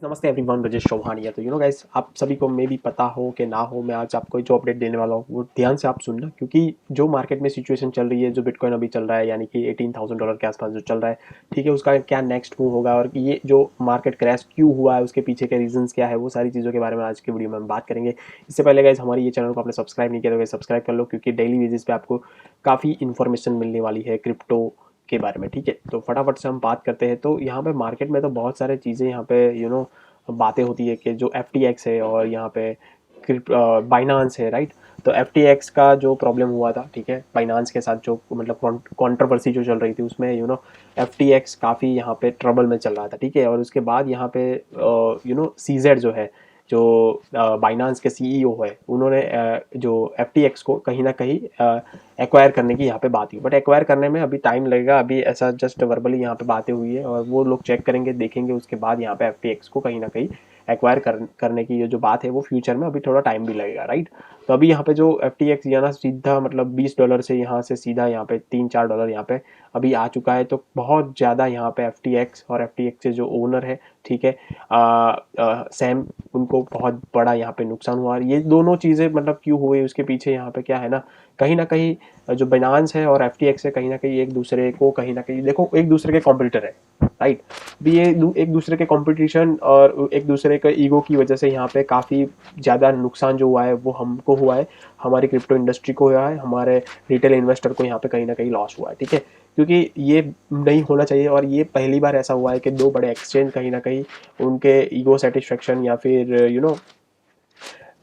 नमस्ते एवरीवन, ब्रजेश चौहान है। तो गाइस, आप सभी को मे भी पता हो कि ना हो, मैं आज आपको जो अपडेट देने वाला हूँ वो ध्यान से आप सुनना, क्योंकि जो मार्केट में सिचुएशन चल रही है, जो बिटकॉइन अभी चल रहा है, यानी कि $18,000 के आसपास जो चल रहा है, ठीक है, उसका क्या नेक्स्ट मूव होगा और ये जो मार्केट क्रैश क्यों हुआ है, उसके पीछे के रीजंस क्या है, वो सारी चीज़ों के बारे में आज की वीडियो में हम बात करेंगे। इससे पहले गाइस, हमारी ये चैनल को आपने सब्सक्राइब नहीं किया तो सब्सक्राइब कर लो, क्योंकि डेली बेसिस पे आपको काफ़ी इन्फॉर्मेशन मिलने वाली है क्रिप्टो के बारे में। ठीक है, तो फटाफट से हम बात करते हैं। तो यहाँ पे मार्केट में तो बहुत सारे चीज़ें यहाँ पे बातें होती है कि जो FTX है और यहाँ पे बाइनांस है, राइट। तो FTX का जो प्रॉब्लम हुआ था, ठीक है, बाइनांस के साथ जो मतलब कंट्रोवर्सी जो चल रही थी, उसमें FTX काफ़ी यहाँ पे ट्रबल में चल रहा था, ठीक है। और उसके बाद यहाँ पे CZ जो है, जो बाइनांस के CEO है, उन्होंने जो FTX को कहीं ना कहीं एक्वायर करने की यहाँ पे बात हुई। बट एक्वायर करने में अभी टाइम लगेगा, अभी ऐसा जस्ट वर्बली यहाँ पे बातें हुई है और वो लोग चेक करेंगे, देखेंगे, उसके बाद यहाँ पे FTX को कहीं ना कहीं एक्वायर करने की ये जो बात है वो फ्यूचर में अभी थोड़ा टाइम भी लगेगा, राइट। तो अभी यहाँ पे जो FTX यहाँ सीधा मतलब $20 से यहाँ से सीधा यहाँ पे $3-4 यहाँ पे अभी आ चुका है। तो बहुत ज़्यादा यहाँ पे FTX और FTX के जो ओनर है, ठीक है, सैम, उनको बहुत बड़ा यहाँ पे नुकसान हुआ। और ये दोनों चीज़ें मतलब क्यों हुई, उसके पीछे यहाँ पे क्या है ना कहीं जो बाइनांस है और FTX है, कहीं ना कहीं एक दूसरे को कहीं ना कहीं देखो, एक दूसरे के कॉम्पिटिटर है, राइट। भी ये एक दूसरे के कंपटीशन और एक दूसरे के ईगो की वजह से यहाँ पे काफ़ी ज़्यादा नुकसान जो हुआ है वो हमको हुआ है, हमारी क्रिप्टो इंडस्ट्री को हुआ है, हमारे रिटेल इन्वेस्टर को यहाँ पे कहीं ना कहीं लॉस हुआ है, ठीक है। क्योंकि ये नहीं होना चाहिए और ये पहली बार ऐसा हुआ है कि दो बड़े एक्सचेंज कहीं ना कहीं उनके ईगो सेटिस्फेक्शन या फिर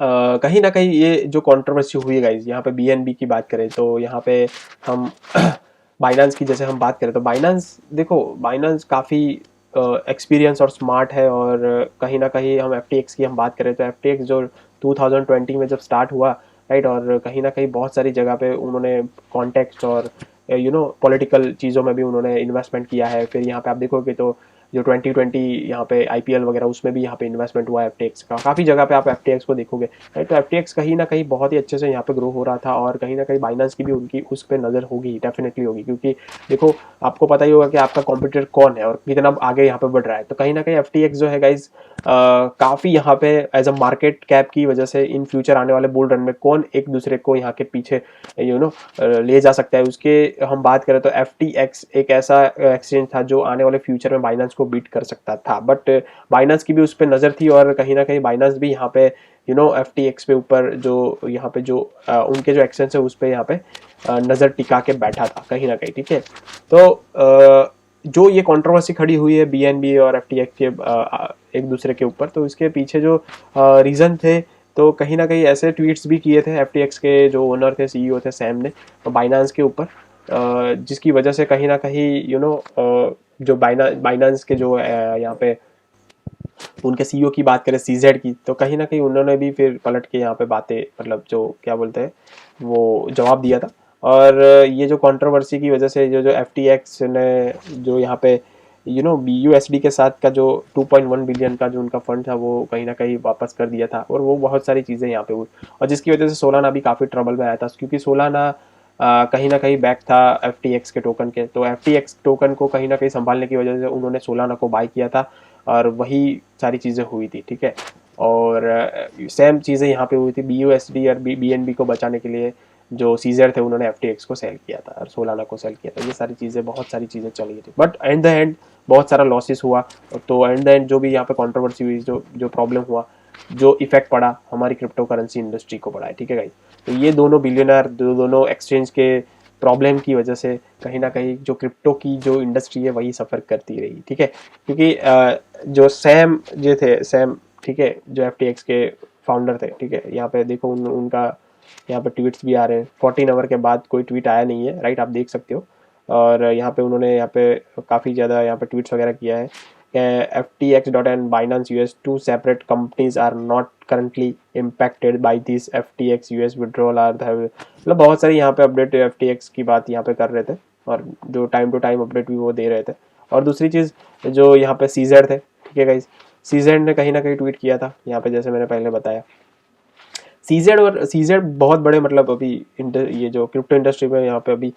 कहीं ना कहीं ये जो कंट्रोवर्सी हुई है गाइज, यहाँ पे BNB की बात करें तो यहाँ पे हम बाइनांस की जैसे हम बात करें तो बाइनांस, देखो बाइनांस काफ़ी एक्सपीरियंस और स्मार्ट है। और कहीं ना कहीं हम FTX की हम बात करें तो FTX जो 2020 में जब स्टार्ट हुआ, राइट, और कहीं ना कहीं बहुत सारी जगह पे उन्होंने कॉन्टेक्स्ट और पॉलिटिकल चीज़ों में भी उन्होंने इन्वेस्टमेंट किया है। फिर यहाँ पे आप देखोगे तो जो 2020 यहाँ पे IPL वगैरह, उसमें भी यहाँ पे इन्वेस्टमेंट हुआ है FTX का, काफ़ी जगह पे आप FTX को देखोगे, राइट। तो FTX कहीं ना कहीं बहुत ही अच्छे से यहाँ पे ग्रो हो रहा था और कहीं ना कहीं बाइनांस की भी उनकी उस पर नज़र होगी, डेफिनेटली होगी, क्योंकि देखो आपको पता ही होगा कि आपका कॉम्पिटिटर कौन है और कितना आगे यहाँ पे बढ़ रहा है। तो कहीं ना कहीं FTX जो है गाइज, काफ़ी यहाँ पे एज अ मार्केट कैप की वजह से इन फ्यूचर आने वाले बुल रन में कौन एक दूसरे को यहाँ के पीछे ले जा सकता है, उसके हम बात करें तो FTX एक ऐसा एक्सचेंज था जो आने वाले फ्यूचर में बाइनांस को बीट कर सकता था। बट बाइनांस की भी उस पर नज़र थी और कहीं ना कहीं बाइनांस भी यहाँ पे FTX पे ऊपर जो यहाँ पे जो उनके जो एक्सचेंज है उस पर यहाँ पे नज़र टिका के बैठा था कहीं ना कहीं, ठीक है। तो जो ये कंट्रोवर्सी खड़ी हुई है BNB और FTX के एक दूसरे के ऊपर, तो इसके पीछे जो रीज़न थे, तो कहीं ना कहीं ऐसे ट्वीट्स भी किए थे FTX के जो ओनर थे, CEO थे, सैम ने, बाइनांस के ऊपर, जिसकी वजह से कहीं ना कहीं जो बाइनांस के जो यहाँ पे उनके CEO की बात करें, CZ की, तो कहीं ना कहीं उन्होंने भी फिर पलट के यहाँ पे बातें मतलब जो क्या बोलते हैं वो जवाब दिया था। और ये जो कंट्रोवर्सी की वजह से जो FTX ने जो यहाँ पे BUSD के साथ का जो 2.1 बिलियन का जो उनका फंड था वो कहीं ना कहीं वापस कर दिया था और वो बहुत सारी चीज़ें यहाँ पे हुई, और जिसकी वजह से सोलाना भी काफ़ी ट्रबल में आया था, क्योंकि सोलाना कहीं ना कहीं बैक था FTX के टोकन के। तो FTX टोकन को कहीं ना कहीं संभालने की वजह से उन्होंने सोलाना को बाय किया था और वही सारी चीज़ें हुई थी, ठीक है। और सेम चीज़ें यहाँ पे हुई थी, BUSD और BNB को बचाने के लिए जो सीजर थे उन्होंने FTX को सेल किया था और सोलाना को सेल किया था। ये सारी चीज़ें, बहुत सारी चीज़ें चली थी, बट एट द एंड बहुत सारा लॉसेस हुआ। तो एट द एंड जो भी यहाँ पे कंट्रोवर्सी हुई, जो जो प्रॉब्लम हुआ, जो इफेक्ट पड़ा, हमारी क्रिप्टो करेंसी इंडस्ट्री को पड़ा है, ठीक है गाइस। तो ये दोनों बिलियनर, दोनों एक्सचेंज के प्रॉब्लम की वजह से कहीं ना कहीं जो क्रिप्टो की जो इंडस्ट्री है वही सफ़र करती रही, ठीक है। क्योंकि जो सैम जो थे, सैम, ठीक है, जो FTX के फाउंडर थे, ठीक है, यहाँ पे देखो उनका यहाँ पे ट्वीट्स भी आ रहे हैं। 14 आवर के बाद कोई ट्वीट आया नहीं है, राइट, आप देख सकते हो। और यहाँ पे उन्होंने यहाँ पे काफ़ी ज़्यादा यहाँ पे ट्वीट्स वगैरह किया है कि FTX and Binance US, two separate companies, are not currently impacted by this FTX US withdrawal are the, मतलब बहुत सारी यहाँ पे अपडेट FTX की बात यहाँ पे कर रहे थे और जो टाइम टू टाइम अपडेट भी वो दे रहे थे। और दूसरी चीज़ जो यहाँ पे सीजेड थे, ठीक है गाइस, सीजेड ने कहीं ना कहीं ट्वीट किया था यहाँ पे, जैसे मैंने पहले बताया। सीजेड बहुत बड़े मतलब अभी ये जो क्रिप्टो इंडस्ट्री में यहाँ पे अभी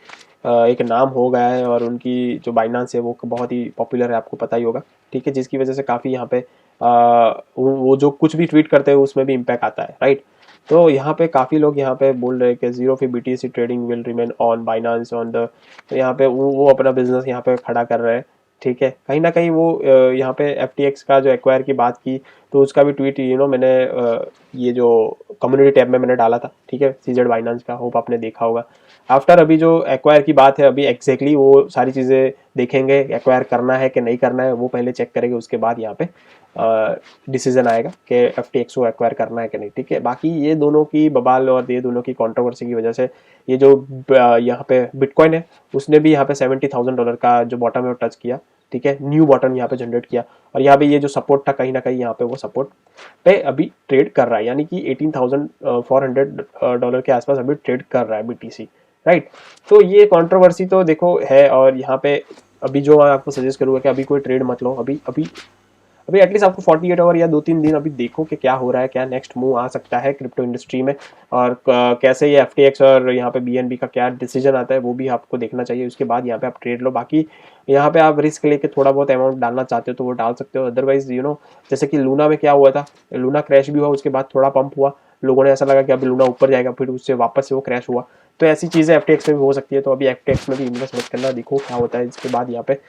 एक नाम हो गया है और उनकी जो बाइनांस है वो बहुत ही पॉपुलर है, आपको पता ही होगा, ठीक है, जिसकी वजह से काफ़ी यहाँ पे वो जो कुछ भी ट्वीट करते हैं उसमें भी इम्पैक्ट आता है, राइट। तो यहाँ पे काफ़ी लोग यहाँ पे बोल रहे हैं कि zero fee BTC trading will remain on Binance on the, तो यहाँ पे वो अपना बिजनेस यहाँ पे खड़ा कर रहे हैं, ठीक है। कहीं ना कहीं वो यहाँ पे FTX का जो एक्वायर की बात की, तो उसका भी ट्वीट मैंने ये जो कम्युनिटी टैब में मैंने डाला था, ठीक है, CZ बाइनांस का, होप आपने देखा होगा। आफ्टर अभी जो एक्वायर की बात है, अभी एग्जैक्टली वो सारी चीज़ें देखेंगे, एक्वायर करना है कि नहीं करना है वो पहले चेक करेंगे, उसके बाद यहाँ पे डिसीजन आएगा कि FTX को एक्वायर करना है कि नहीं, ठीक है। बाकी ये दोनों की बवाल और ये दोनों की कंट्रोवर्सी की वजह से ये जो यहाँ पे बिटकॉइन है, उसने भी यहाँ पे $70,000 का जो बॉटम है वो टच किया, ठीक है, न्यू बॉटम यहाँ पे जनरेट किया। और यहाँ पे ये जो सपोर्ट था कहीं ना कहीं यहाँ पे वो सपोर्ट पे अभी ट्रेड कर रहा है, यानी कि $18,400 के आसपास अभी ट्रेड कर रहा है BTC, राइट। तो ये कंट्रोवर्सी तो देखो है, और यहाँ पे अभी जो मैं आपको सजेस्ट करूंगा कि अभी कोई ट्रेड मत लो, अभी अभी अभी एटलीस्ट आपको 48 आवर या 2-3 दिन अभी देखो कि क्या हो रहा है, क्या नेक्स्ट मूव आ सकता है क्रिप्टो इंडस्ट्री में, और कैसे ये FTX और यहाँ पे BNB का क्या डिसीजन आता है वो भी आपको देखना चाहिए। उसके बाद यहाँ पे आप ट्रेड लो। बाकी यहाँ पे आप रिस्क लेके थोड़ा बहुत अमाउंट डालना चाहते हो तो वो डाल सकते हो, अदरवाइज जैसे कि लूना में क्या हुआ था, लूना क्रैश भी हुआ, उसके बाद थोड़ा पंप हुआ, लोगों ने ऐसा लगा कि अभी लूना ऊपर जाएगा, फिर उससे वापस से वो क्रैश हुआ। तो ऐसी चीज़ें FTX में भी हो सकती है, तो अभी FTX में भी इन्वेस्ट मत करना, देखो क्या होता है। इसके बाद यहाँ पे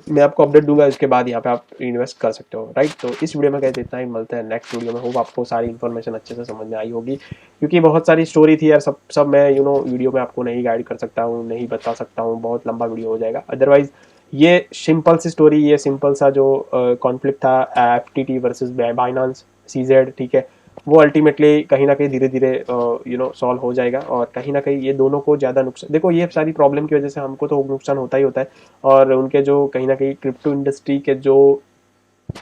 मैं आपको अपडेट दूंगा, इसके बाद यहाँ पे आप इन्वेस्ट कर सकते हो, राइट। तो इस वीडियो में कहते इतना ही, मिलते हैं नेक्स्ट वीडियो में। होप आपको सारी इन्फॉर्मेशन अच्छे से समझ में आई होगी, क्योंकि बहुत सारी स्टोरी थी यार, सब मैं वीडियो में आपको नहीं गाइड कर सकता हूँ, नहीं बता सकता हूँ, बहुत लंबा वीडियो हो जाएगा। अदरवाइज ये सिंपल सी स्टोरी, ये सिंपल सा जो कॉन्फ्लिक्ट था FTT वर्सेस बाइनांस CZ, ठीक है, वो अल्टीमेटली कहीं ना कहीं धीरे धीरे सॉल्व हो जाएगा। और कहीं ना कहीं ये दोनों को ज़्यादा नुकसान, देखो ये सारी प्रॉब्लम की वजह से हमको तो नुकसान होता ही होता है, और उनके जो कहीं ना कहीं क्रिप्टो इंडस्ट्री के जो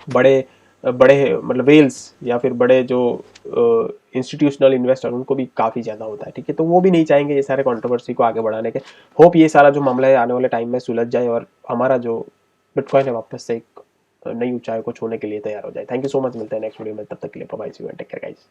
बड़े बड़े मतलब वेल्स या फिर बड़े जो इंस्टीट्यूशनल इन्वेस्टर, उनको भी काफ़ी ज़्यादा होता है, ठीक है। तो वो भी नहीं चाहेंगे ये सारे कंट्रोवर्सी को आगे बढ़ाने के। होप ये सारा जो मामला है आने वाले टाइम में सुलझ जाए, और हमारा जो बिटकॉइन है वापस से एक नई ऊंचाई को छूने के लिए तैयार हो जाए। थैंक यू सो मच, मिलते हैं नेक्स्ट वीडियो में, तब तक के लिए bye bye, see you and take care guys.